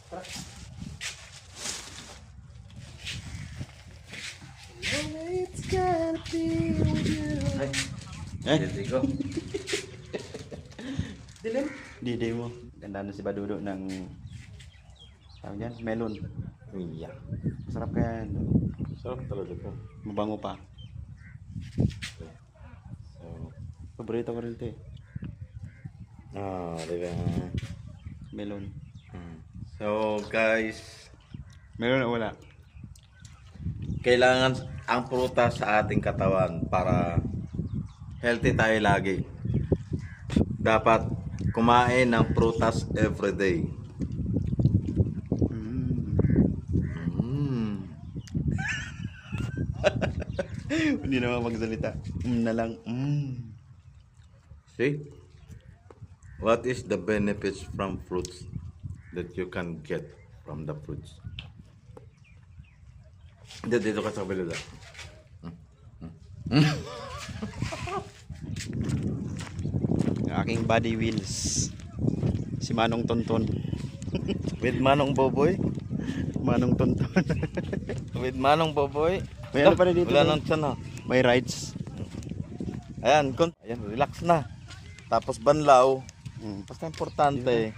It's gotta be with you. Dito ko. Dilim? Diday mo. Ganda na si Badudo ng tawag yan, melon. Iya. Masarap kaya yan. Sarap talaga to. Mabango pa. So, Paborito ko rin ito eh. diba? Melon. So, guys, Melon o wala? kailangan ang prutas sa ating katawan para healthy tayo lagi. Dapat kumain ng prutas everyday. Hindi naman magsalita. Na lang. See? What is the benefits from fruits that you can get from the fruits? Dito ka sa kabila. Ang aking body wheels. Si Manong Tonton. With Manong Boboy? Manong Tonton. With Manong Boboy? May ano pa rin dito? Wala nang tiyan na. May rides. Ayan, ayan, relax na. Tapos banlaw. Basta importante,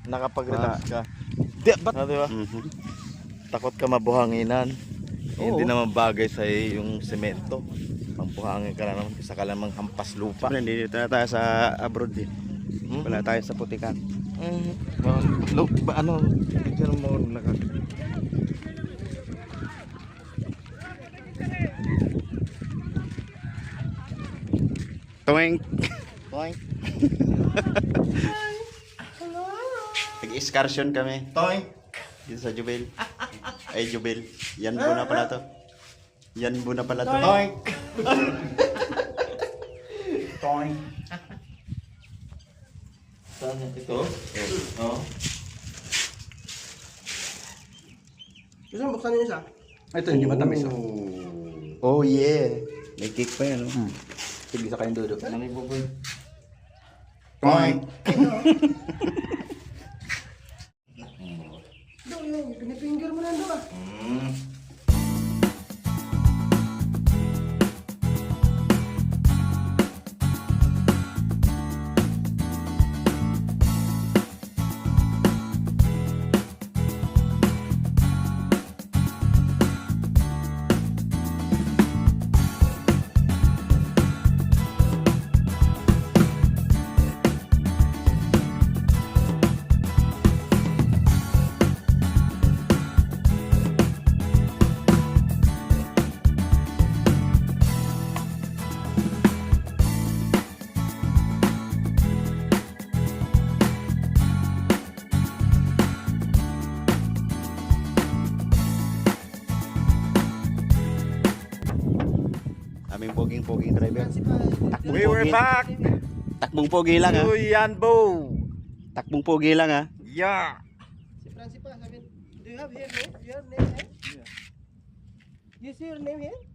nakapag-relax ka. Di ba? Diba? Takot ka mabuhanginan. Hindi naman bagay sa yung semento. Pambuhangin ka na naman, isa ka lamang hampas lupa. Siyempre, dito na tayo sa abroad din. Wala tayo sa putikan. Ano? Picture mo naka. Toink! Toink! Nag-excursion kami. Toink! Dito sa Jubel. Ay, Jubel. Yan na pala to. Yan na pala to. Toink! Toing. Saan ito? Oh. Gusto mo buksan yung isa? Ito, hindi matamis. Oh yeah. May cake pa yan. Oh. Sige sa kayong dudo. Ano yung Boboy? Toink! Doon yung pinifinger mo na doon. Aming poging driver. Takbong We were pogi. back! Takbong pogi lang ha. Yan, Bo! Takbong pogi lang ha. Yeah! Si Francis pa, sabi, do you have here name? Your name here? You see your name here?